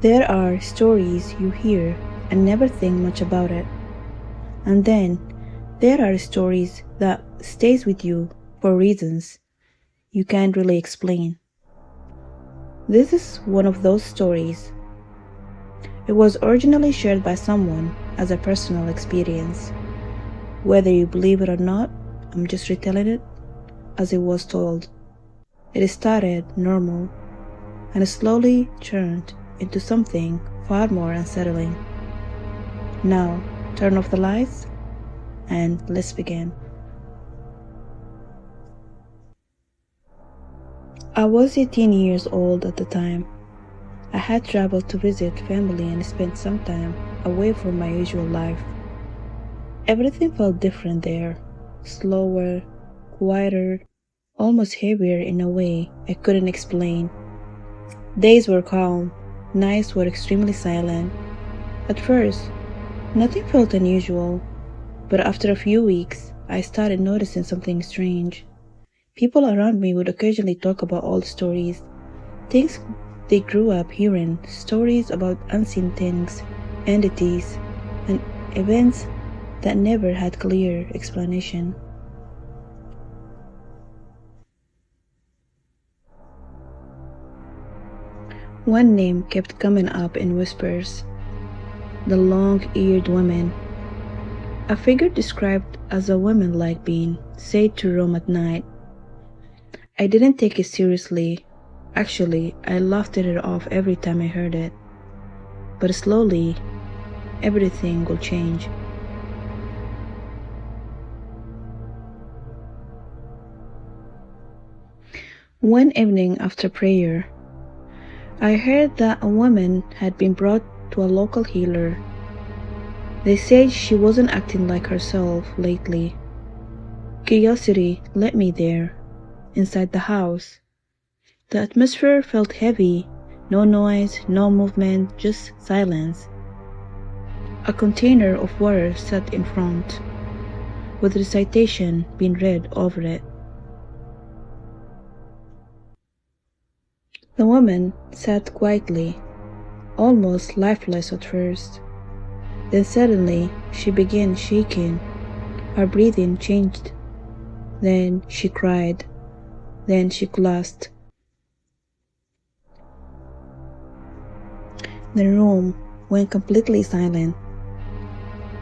There are stories you hear and never think much about it. And then there are stories that stays with you for reasons you can't really explain. This is one of those stories. It was originally shared by someone as a personal experience. Whether you believe it or not, I'm just retelling it as it was told. It started normal and slowly turned into something far more unsettling. Now, turn off the lights and let's begin. I was 18 years old at the time. I had traveled to visit family and spent some time away from my usual life. Everything felt different there, slower, quieter, almost heavier in a way I couldn't explain. Days were calm, nights were extremely silent. At first, nothing felt unusual, but after a few weeks, I started noticing something strange. People around me would occasionally talk about old stories, things they grew up hearing, stories about unseen things, entities, and events that never had clear explanation. One name kept coming up in whispers: the long-eared woman. A figure described as a woman-like being, said to roam at night. I didn't take it seriously. Actually, I laughed it off every time I heard it. But slowly, everything will change. One evening after prayer, I heard that a woman had been brought to a local healer. They said she wasn't acting like herself lately. Curiosity led me there, inside the house. The atmosphere felt heavy, no noise, no movement, just silence. A container of water sat in front, with recitation being read over it. The woman sat quietly, almost lifeless at first. Then suddenly she began shaking. Her breathing changed. Then she cried. Then she collapsed. The room went completely silent.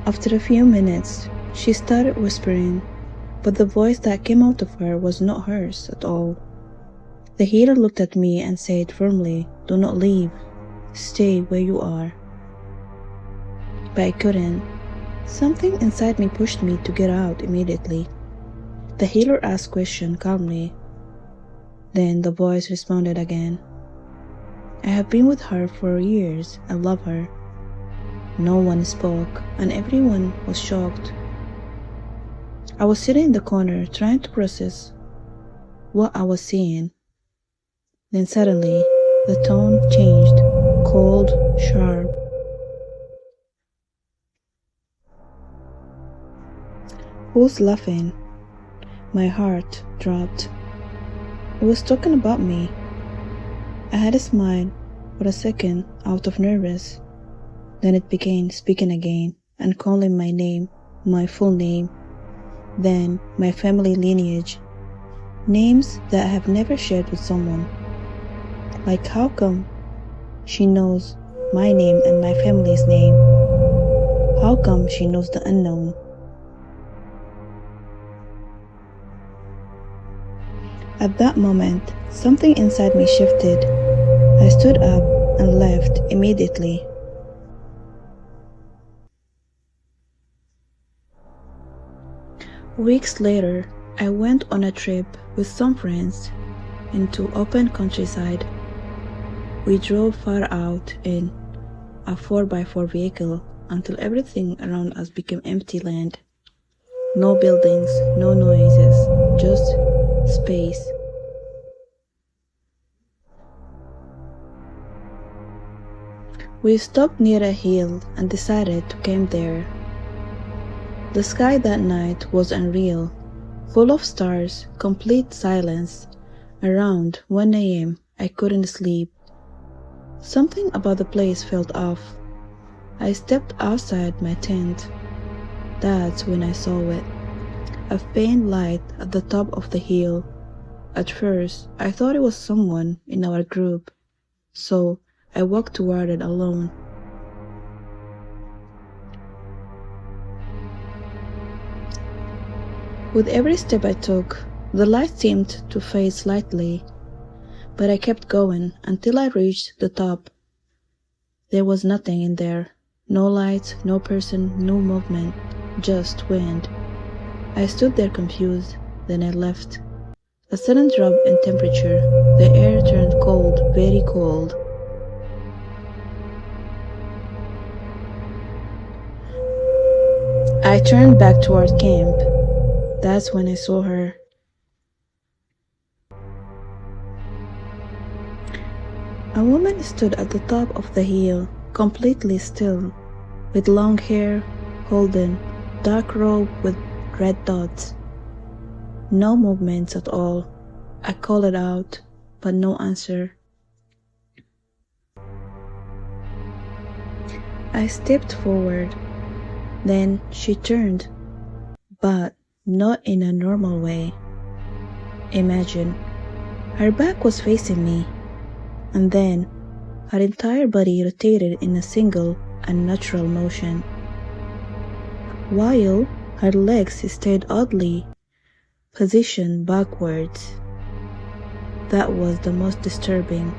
After a few minutes, she started whispering, but the voice that came out of her was not hers at all. The healer looked at me and said firmly, "Do not leave. Stay where you are." But I couldn't. Something inside me pushed me to get out immediately. The healer asked questions calmly. Then the voice responded again. "I have been with her for years. I love her." No one spoke, and everyone was shocked. I was sitting in the corner trying to process what I was seeing. Then suddenly, the tone changed, cold, sharp. "Who's laughing?" My heart dropped. It was talking about me. I had a smile for a second out of nervous. Then it began speaking again and calling my name, my full name. Then my family lineage. Names that I have never shared with someone. Like, how come she knows my name and my family's name? How come she knows the unknown? At that moment, something inside me shifted. I stood up and left immediately. Weeks later, I went on a trip with some friends into open countryside. We drove far out in a 4x4 vehicle until everything around us became empty land. No buildings, no noises, just space. We stopped near a hill and decided to camp there. The sky that night was unreal, full of stars, complete silence. Around 1 a.m., I couldn't sleep. Something about the place felt off. I stepped outside my tent. That's when I saw it. A faint light at the top of the hill. At first, I thought it was someone in our group, so I walked toward it alone. With every step I took, the light seemed to fade slightly, but I kept going until I reached the top. There was nothing in there. No light, no person, no movement, just wind. I stood there confused, then I left. A sudden drop in temperature. The air turned cold, very cold. I turned back toward camp. That's when I saw her. A woman stood at the top of the hill, completely still, with long hair, golden, dark robe with red dots. No movements at all. I called it out, but no answer. I stepped forward. Then she turned, but not in a normal way. Imagine, her back was facing me, and then her entire body rotated in a single unnatural motion, while her legs stayed oddly positioned backwards. That was the most disturbing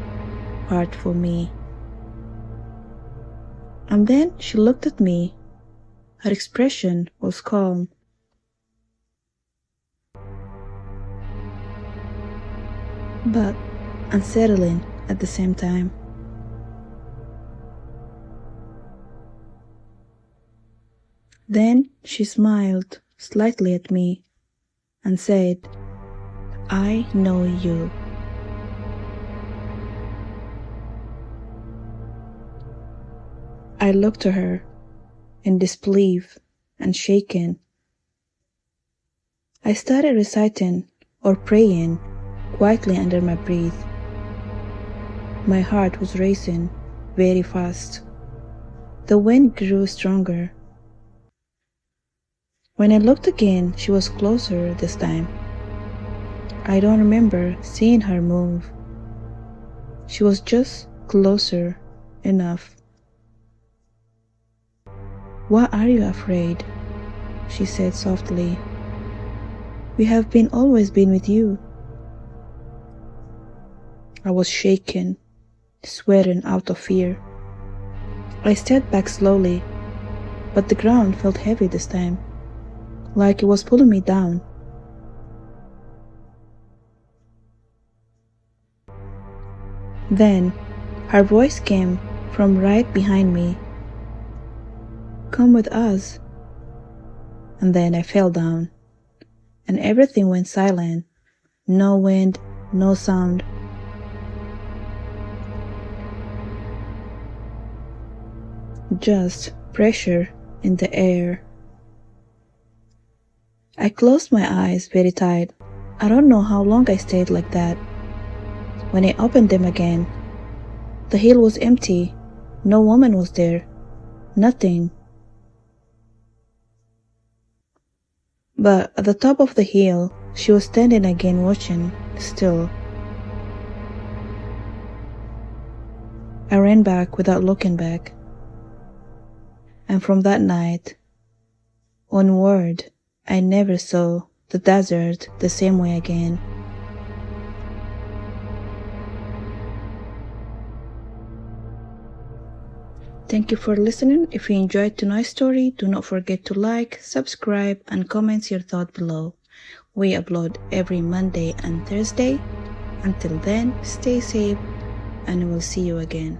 part for me. And then she looked at me. Her expression was calm. But unsettling at the same time. Then she smiled slightly at me and said, "I know you." I looked at her in disbelief and shaken. I started reciting or praying quietly under my breath. My heart was racing very fast. The wind grew stronger. When I looked again, she was closer this time. I don't remember seeing her move. She was just closer enough. "Why are you afraid?" she said softly. "We have always been with you." I was shaken, sweating out of fear. I stepped back slowly, but the ground felt heavy this time, like it was pulling me down. Then her voice came from right behind me. "Come with us." And then I fell down, and everything went silent. No wind, no sound. Just pressure in the air. I closed my eyes very tight. I don't know how long I stayed like that. When I opened them again, the hill was empty. No woman was there. Nothing. But at the top of the hill, she was standing again watching, still. I ran back without looking back. And from that night onward, I never saw the desert the same way again. Thank you for listening. If you enjoyed tonight's story, do not forget to like, subscribe, and comment your thought below. We upload every Monday and Thursday. Until then, stay safe, and we'll see you again.